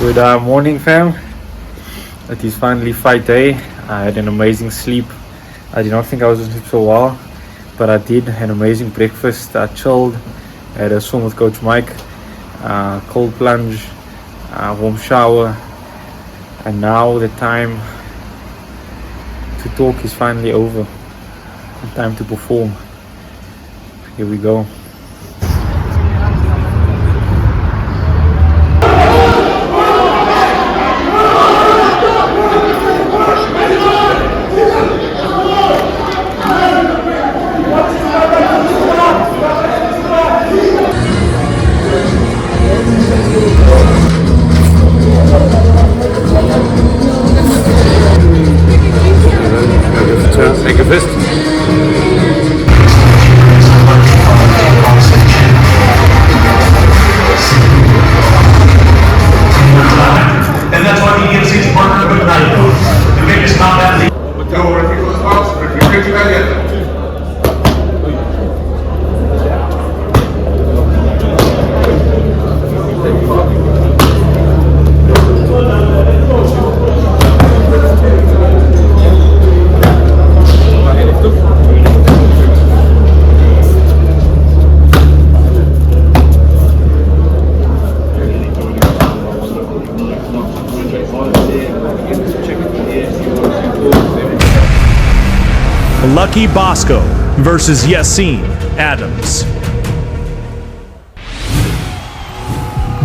Good morning, fam. It is finally fight day. I had an amazing sleep. I did not think I was going to sleep so well, but I did. Had an amazing breakfast. I chilled. I had a swim with Coach Mike, cold plunge, warm shower, and now the time to talk is finally over. Time to perform. Here we go. Take a fist. And that's why the EFC's partnered with Nike, the biggest combat league. Lucky Bosco versus Yassine Adams.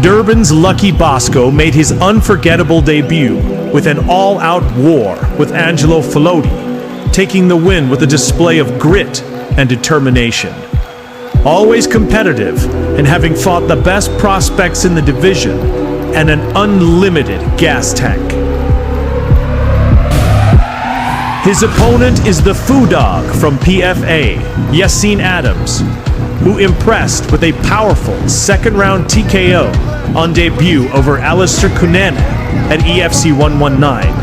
Durban's Lucky Bosco made his unforgettable debut with an all-out war with Angelo Fallotti, taking the win with a display of grit and determination. Always competitive and having fought the best prospects in the division and an unlimited gas tank. His opponent is the Foo Dog from PFA, Yassine Adams, who impressed with a powerful second-round TKO on debut over Alistair Kunene at EFC 119.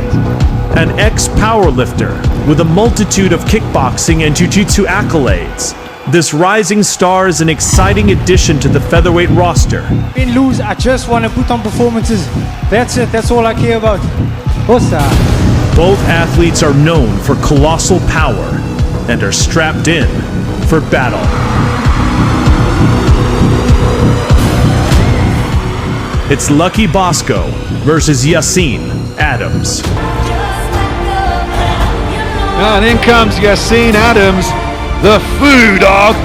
An ex-powerlifter with a multitude of kickboxing and jiu-jitsu accolades, this rising star is an exciting addition to the featherweight roster. Win, lose, I just want to put on performances. That's it, that's all I care about. Hossa. Both athletes are known for colossal power and are strapped in for battle. It's Lucky Bosco versus Yassine Adams. And in comes Yassine Adams, the Foo Dog,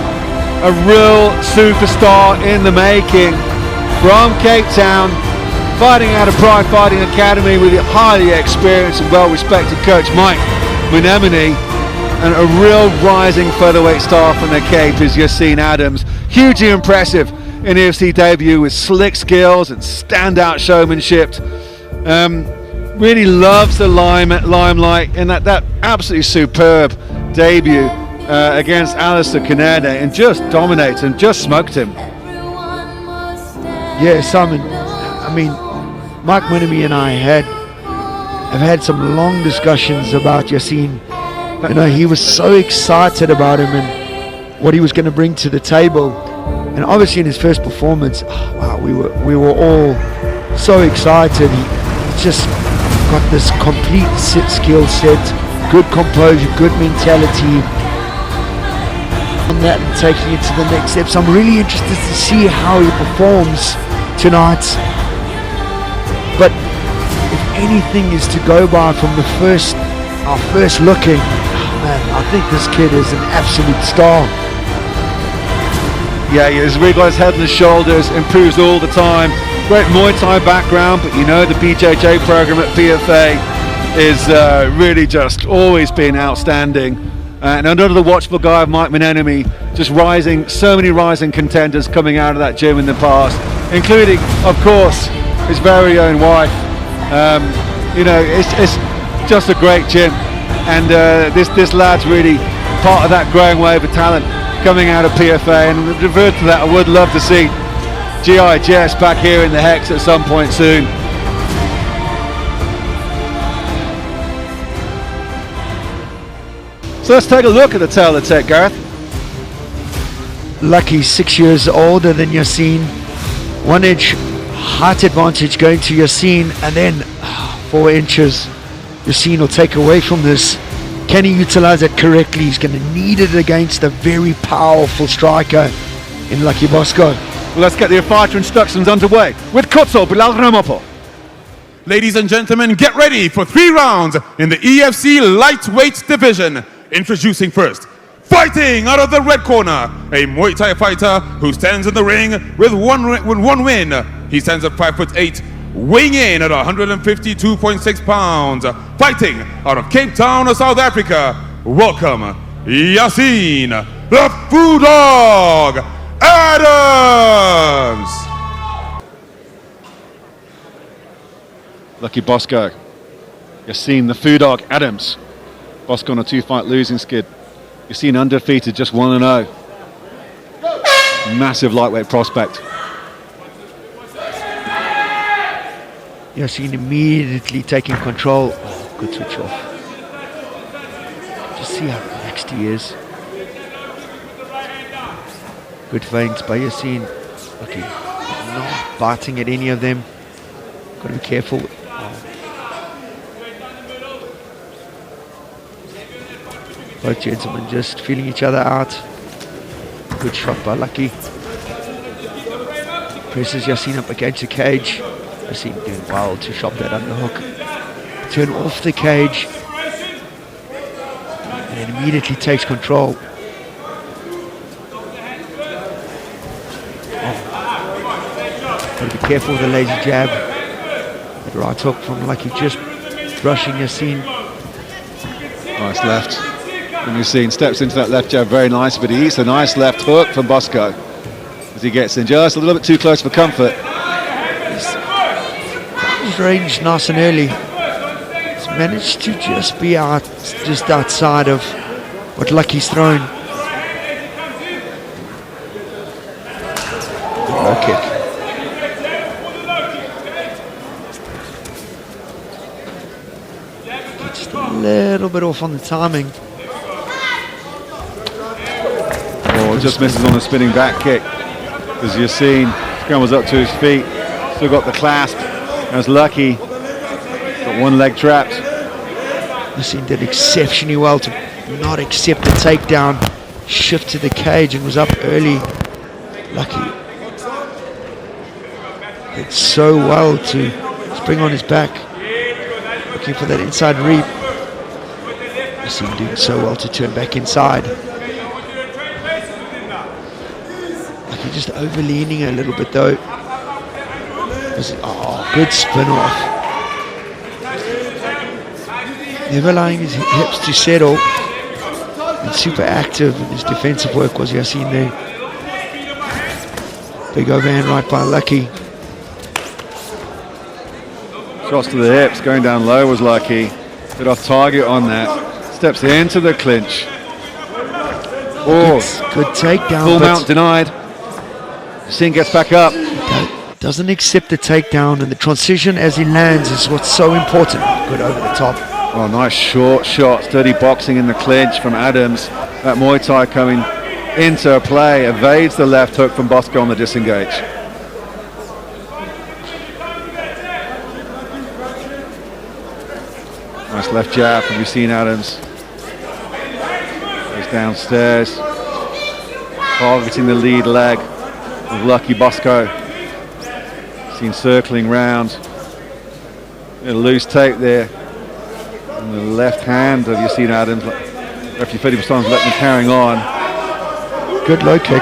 a real superstar in the making, from Cape Town, fighting out of Pride Fighting Academy with a highly experienced and well-respected coach Mike Mnemone, and a real rising featherweight star from the Cape is Yassine Adams. Hugely impressive in EFC debut with slick skills and standout showmanship. Really loves the limelight in that absolutely superb debut against Alistair Kunene, and just dominates and just smoked him. Yeah, Simon, I mean, Mike Mnemone and I have had some long discussions about Yassine. You know, he was so excited about him and what he was going to bring to the table. And obviously in his first performance, oh, wow, we were all so excited. He just got this complete skill set, good composure, good mentality. On that and taking it to the next steps. I'm really interested to see how he performs tonight. But if anything is to go by from our first looking, oh man, I think this kid is an absolute star. Yeah, he's really got his head on his shoulders, improves all the time. Great Muay Thai background, but you know the BJJ program at PFA is really just always been outstanding. And under the watchful guy of Mike Mnemone, just rising, so many rising contenders coming out of that gym in the past, including, of course, his very own wife. You know, it's just a great gym, and this lad's really part of that growing wave of talent coming out of PFA. And with regard to that, I would love to see G.I. Jess back here in the Hex at some point soon. So let's take a look at the tail of the tech, Gareth. Lucky 6 years older than Yassine, 1 inch height advantage going to Yassine, and then 4 inches Yassine will take away from this. Can he utilize it correctly? He's going to need it against a very powerful striker in Lucky Bosco. Well, let's get the fighter instructions underway with Kotso Bilal Ramopo. Ladies and gentlemen, get ready for 3 rounds in the EFC lightweight division. Introducing first, fighting out of the red corner, a Muay Thai fighter who stands in the ring with one win. He stands at 5'8", weighing in at 152.6 pounds. Fighting out of Cape Town, South Africa, welcome Yassine, the Food Dog Adams. Lucky Bosco. Yassine, the Food Dog Adams. Bosco on a 2-fight losing skid. Yassine undefeated, just 1-0. Massive lightweight prospect. Yassine immediately taking control. Oh, good switch off. Just see how relaxed he is. Good feints by Yassine. Okay, not biting at any of them. Got to be careful. Both gentlemen just feeling each other out. Good shot by Lucky. Presses Yassine up against the cage. Yassine doing well to shop that underhook. Turn off the cage. And then immediately takes control. Got to be careful with the lazy jab. That right hook from Lucky just brushing Yassine. Nice left. And Yassine steps into that left jab very nice, but he eats a nice left hook from Bosco as he gets in just a little bit too close for comfort. His range nice and early. He's managed to just be out, just outside of what Lucky's thrown. Low kick. Just a little bit off on the timing. Oh, just misses on the spinning back kick as Yassine scrambles up to his feet. Still got the clasp. As Lucky got one leg trapped. Yassine did exceptionally well to not accept the takedown. Shift to the cage and was up early. Lucky did so well to spring on his back. Looking for that inside reap. Yassine doing so well to turn back inside. Just over leaning a little bit though. Oh, good spin off. Never allowing his hips to settle. And super active in his defensive work was Yassine there. Big overhand right by Lucky. Shots to the hips, going down low was Lucky. Bit off target on that. Steps into the clinch. Oh, good takedown. Full mount denied. Yassine gets back up. Doesn't accept the takedown, and the transition as he lands is what's so important. Good over the top. Oh, nice short shot. Steady boxing in the clinch from Adams. That Muay Thai coming into play. Evades the left hook from Bosco on the disengage. Nice left jab from Yassine Adams. Goes downstairs. Targeting the lead leg of Lucky Bosco. Seen circling round. A loose tape there on the left hand of Yassine Adams. Referee Freddie Baston's letting him carrying on. Good low kick.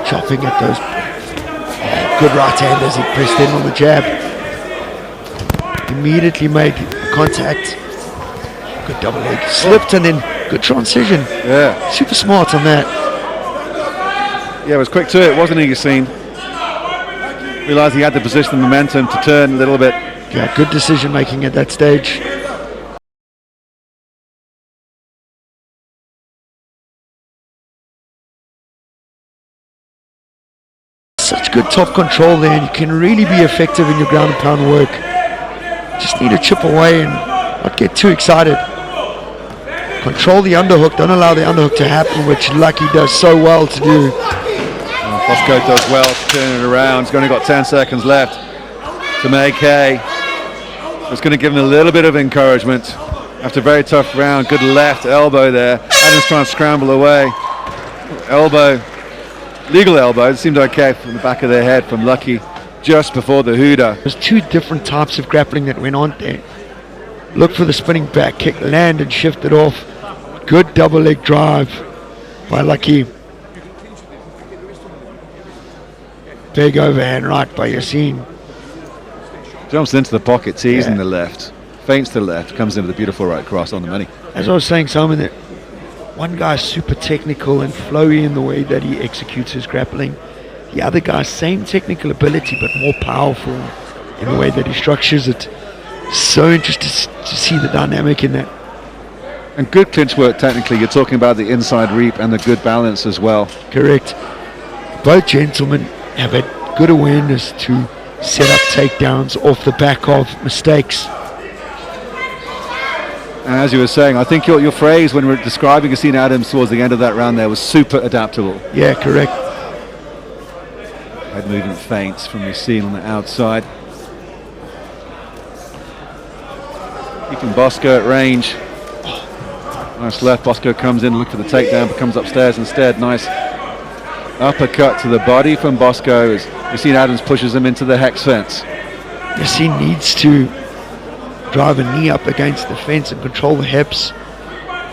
Chopping at those. Oh, good right hand as he pressed in on the jab. Immediately made contact. Good double leg. Slipped and then good transition. Yeah. Super smart on that. Yeah, it was quick to it, wasn't he, Yassine? Realised he had the position and momentum to turn a little bit. Yeah, good decision making at that stage. Such good top control there, and you can really be effective in your ground and pound work. Just need to chip away and not get too excited. Control the underhook, don't allow the underhook to happen, which Lucky does so well to do. Bosco does well to turn it around. He's only got 10 seconds left to make hay. It's going to give him a little bit of encouragement after a very tough round. Good left elbow there. Adams trying to scramble away. Elbow, legal elbow. It seemed okay from the back of their head from Lucky just before the Huda. There's two different types of grappling that went on there. Look for the spinning back kick, land and shift it off. Good double leg drive by Lucky. Big overhand right by Yassine. Jumps into the pocket, teasing the left, feints to the left, comes in with a beautiful right cross on the money. As I was saying, Simon, that one guy's super technical and flowy in the way that he executes his grappling. The other guy's same technical ability but more powerful in the way that he structures it. So interested to see the dynamic in that. And good clinch work technically. You're talking about the inside reap and the good balance as well. Correct. Both gentlemen have had good awareness to set up takedowns off the back of mistakes. And as you were saying, I think your phrase when we were describing Yassine Adams towards the end of that round there was super adaptable. Yeah, correct. Head movement feints from Yassine on the outside. Keeping Bosco at range. Nice left. Bosco comes in, look for the takedown, but comes upstairs instead. Nice uppercut to the body from Bosco as Yassine Adams pushes him into the hex fence. Yassine needs to drive a knee up against the fence and control the hips.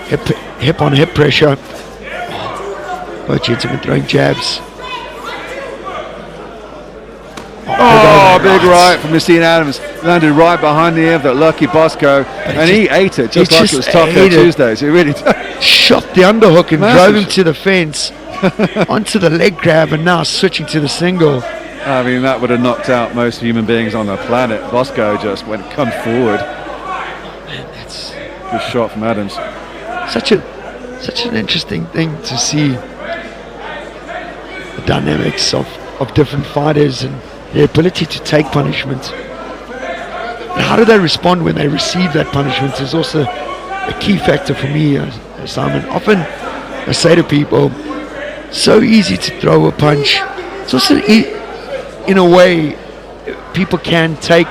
Hip on hip pressure. Both gentlemen throwing jabs. Oh, big right from Yassine Adams. Landed right behind the ear of that Lucky Bosco. And he ate it just like it was Taco Tuesdays. He really did. Shot the underhook and drove him to the fence. Onto the leg grab and now switching to the single. I mean, that would have knocked out most human beings on the planet. Bosco just come forward. Man, that's good shot from Adams. Such an interesting thing to see. The dynamics of different fighters and their ability to take punishment. And how do they respond when they receive that punishment is also a key factor for me, Simon. Often I say to people, so easy to throw a punch. It's also, in a way, people can take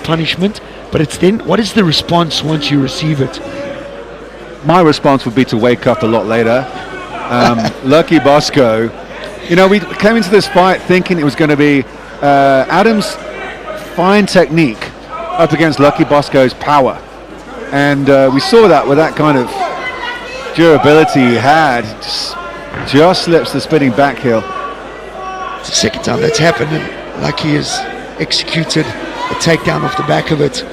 punishment, but it's then, what is the response once you receive it? My response would be to wake up a lot later. Lucky Bosco, you know, we came into this fight thinking it was going to be Adams' fine technique up against Lucky Bosco's power. And we saw that with that kind of durability he had. Just slips the spinning back heel. It's the second time that's happened, and Lucky has executed a takedown off the back of it.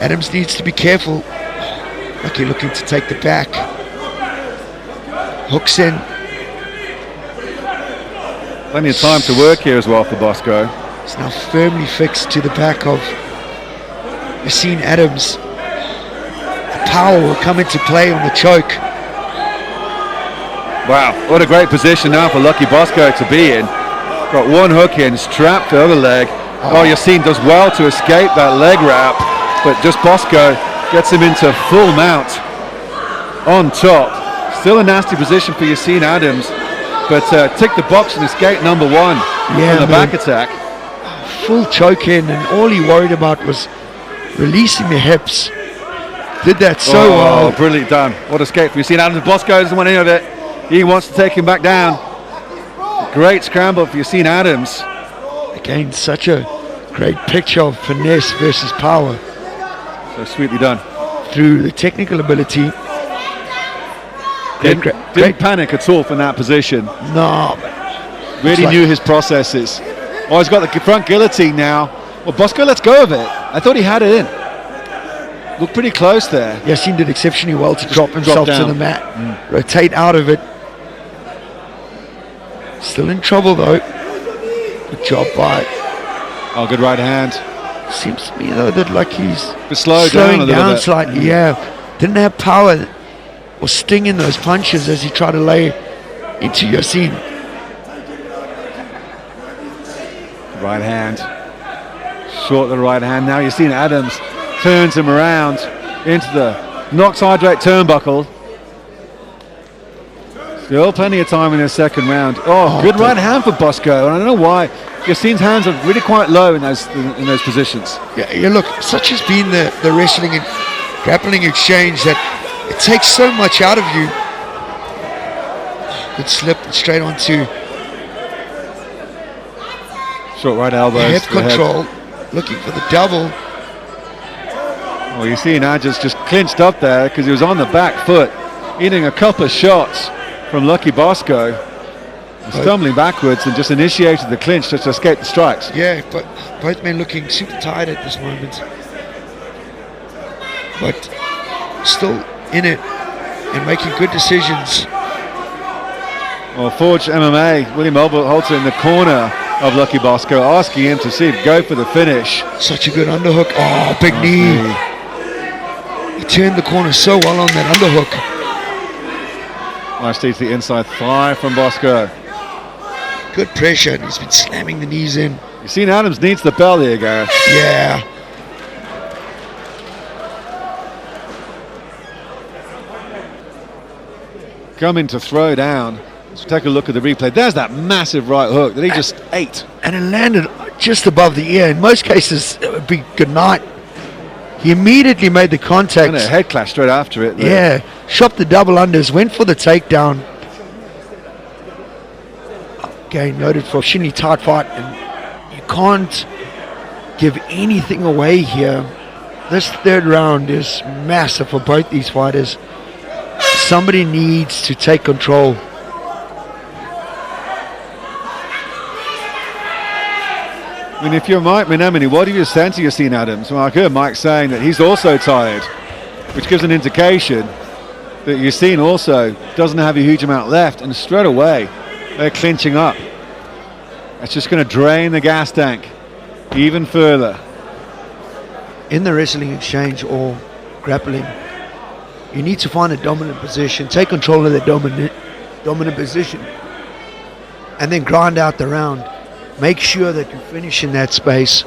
Adams needs to be careful. Lucky looking to take the back. Hooks in. Plenty of time to work here as well for Bosco. It's now firmly fixed to the back of Yassine Adams. The power will come into play on the choke. Wow, what a great position now for Lucky Bosco to be in. Got one hook in, strapped to the other leg. Oh, Yassine does well to escape that leg wrap, but just Bosco gets him into full mount on top. Still a nasty position for Yassine Adams, but tick the box and escape number one on the back attack. Full choke in, and all he worried about was releasing the hips. Did that so well. Brilliant done. What escape for Yassine Adams. Bosco doesn't want any of it. He wants to take him back down. Great scramble for Yassine Adams. Again, such a great picture of finesse versus power. So sweetly done. Through the technical ability. Didn't panic at all from that position. No. Really knew his processes. Oh, he's got the front guillotine now. Well, Bosco lets go of it. I thought he had it in. Looked pretty close there. Yassine did exceptionally well to drop himself to the mat. Rotate out of it. Still in trouble though. Good job by. Oh, good right hand. Seems to me though that like he's slowing down slightly. Yeah, didn't have power or sting in those punches as he tried to lay into Yassine. Right hand. Short the right hand. Now Yassine Adams turns him around into the Knox Hydrate turnbuckle. Still plenty of time in their second round. Oh, good right hand for Bosco. And I don't know why. Yassine's hands are really quite low in those positions. Yeah, look, such has been the wrestling and grappling exchange that it takes so much out of you. Good slip straight onto short right elbows. Hip control, looking for the double. Well, you see now just clinched up there because he was on the back foot, eating a couple of shots from Lucky Bosco, stumbling backwards and just initiated the clinch just to escape the strikes. Yeah, but both men looking super tired at this moment. But still in it and making good decisions. Well, Forge MMA, William Holzer in the corner of Lucky Bosco, asking him to see him go for the finish. Such a good underhook. Oh, big knee. He turned the corner so well on that underhook. Nice knee to the inside thigh from Bosco. Good pressure, and he's been slamming the knees in. Yassine Adams needs the bell here, Gareth. Yeah. Coming to throw down. Let's take a look at the replay. There's that massive right hook that he just ate. And it landed just above the ear. In most cases, it would be good night. He immediately made the contact. And a head clash straight after it. Yeah, shopped the double unders, went for the takedown. Again, noted for extremely tight fight, and you can't give anything away here. This third round is massive for both these fighters. Somebody needs to take control. I mean, if you're Mike Mnemone, what do you sense of Yassine Adams? Well, I heard Mike saying that he's also tired, which gives an indication that Yassine also doesn't have a huge amount left, and straight away they're clinching up. It's just going to drain the gas tank even further. In the wrestling exchange or grappling, you need to find a dominant position, take control of the dominant position, and then grind out the round. Make sure that you finish in that space.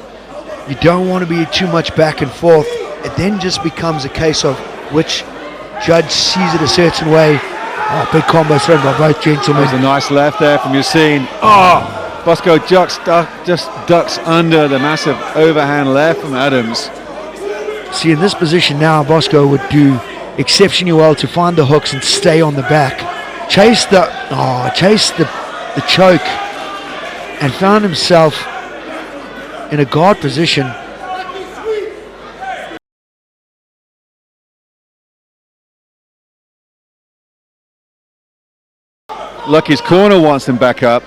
You don't want to be too much back and forth. It then just becomes a case of which judge sees it a certain way. Oh, big combo thrown by both gentlemen. There's a nice left there from Yassine. Oh, Bosco just ducks under the massive overhand left from Adams. See, in this position now, Bosco would do exceptionally well to find the hooks and stay on the back. Chase the choke, and found himself in a guard position. Lucky's corner wants him back up,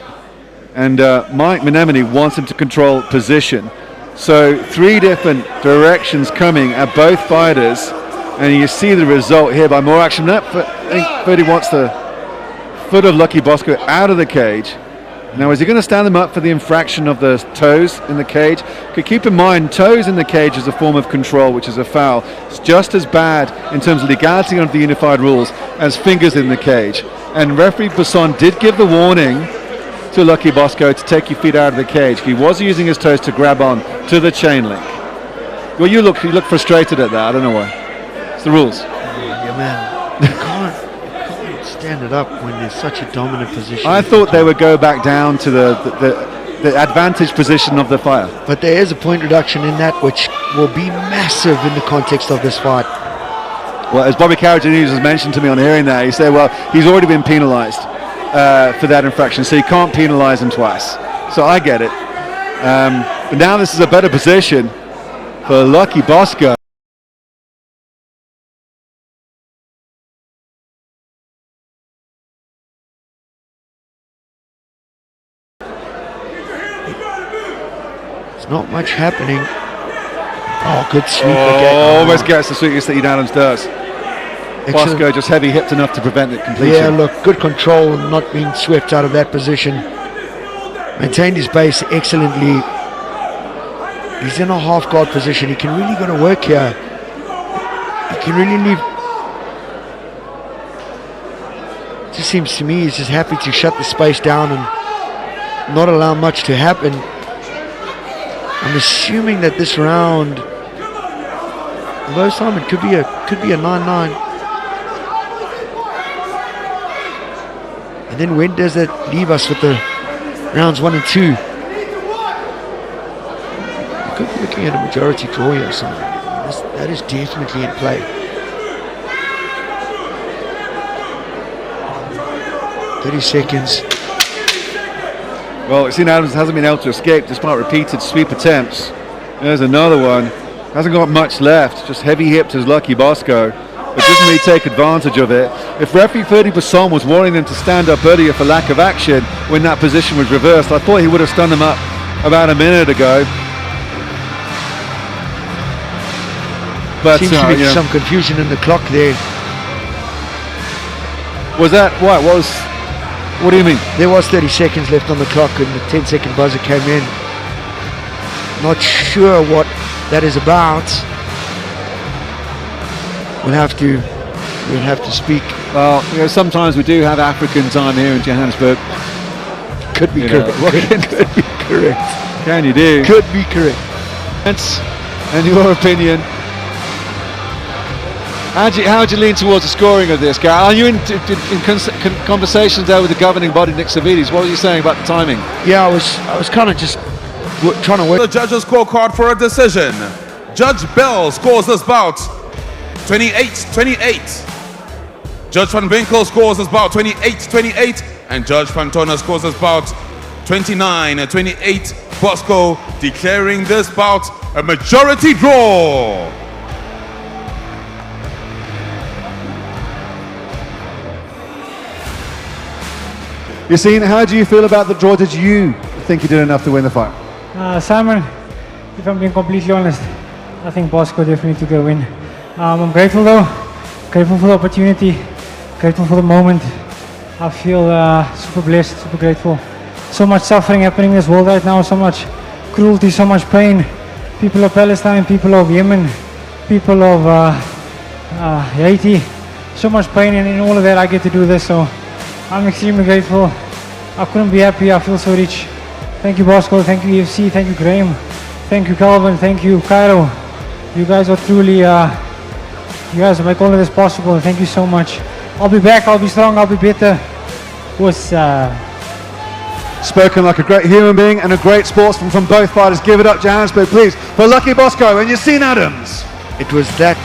and Mike Mnemone wants him to control position. So 3 different directions coming at both fighters, and you see the result here by more action. I think Ferdy wants the foot of Lucky Bosco out of the cage. Now, is he going to stand them up for the infraction of the toes in the cage? Okay, keep in mind, toes in the cage is a form of control, which is a foul. It's just as bad in terms of legality under the unified rules as fingers in the cage. And referee Busson did give the warning to Lucky Bosco to take your feet out of the cage. He was using his toes to grab on to the chain link. Well, you look frustrated at that. I don't know why. It's the rules. Yeah, man. You can't stand it up when there's such a dominant position. I thought they would go back down to the advantage position of the fighter. But there is a point reduction in that, which will be massive in the context of this fight. Well, as Bobby Carradine has mentioned to me on hearing that, he said, well, he's already been penalised for that infraction, so you can't penalise him twice. So I get it. But now this is a better position for Lucky Bosco. There's not much happening. Oh, good sweep again. Almost gets the sweetest that Yassine Adams does. Bosco just heavy hipped enough to prevent it completion. Yeah, look, good control, not being swept out of that position. Maintained his base excellently. He's in a half guard position. He can really go to work here. He can really leave. It just seems to me he's just happy to shut the space down and not allow much to happen. I'm assuming that this round, although Simon could be a 9-9. And then when does that leave us with the rounds 1 and 2? We could be looking at a majority draw here or something. That is definitely in play. 30 seconds. Well, Yassine Adams hasn't been able to escape despite repeated sweep attempts. There's another one. Hasn't got much left. Just heavy hipped as Lucky Bosco, but doesn't really take advantage of it. If referee Ferdy Basson was warning them to stand up earlier for lack of action when that position was reversed, I thought he would have stunned them up about a minute ago. But Seems to be some confusion in the clock there. Was that what was? What do you mean? There was 30 seconds left on the clock and the 10-second buzzer came in. Not sure what that is about. We'll have to speak. Well, sometimes we do have African time here in Johannesburg. Could be correct. Could be correct. Can you do? Could be correct. And your opinion? How would you lean towards the scoring of this, Gary? Are you in conversations there with the governing body, Nick Savides? What were you saying about the timing? Yeah, I was kind of just trying to work. The judges' scorecard for a decision. Judge Bell scores this bout 28-28. Judge Van Winkle scores this bout 28-28. And Judge Fantona scores this bout 29-28. Bosco declaring this bout a majority draw. Yassine, how do you feel about the draw? Did you think you did enough to win the fight? Simon, if I'm being completely honest, I think Bosco definitely took a win. I'm grateful though, grateful for the opportunity, grateful for the moment. I feel super blessed, super grateful. So much suffering happening in this world right now, so much cruelty, so much pain. People of Palestine, people of Yemen, people of Haiti, so much pain, and in all of that I get to do this, so I'm extremely grateful. I couldn't be happier. I feel so rich. Thank you, Bosco. Thank you, EFC. Thank you, Graham. Thank you, Calvin. Thank you, Cairo. You guys are truly, you guys make all of this possible. Thank you so much. I'll be back. I'll be strong. I'll be better. Spoken like a great human being and a great sportsman from both fighters. Give it up, Johannesburg, please, for Lucky Bosco and Yassine Adams. It was that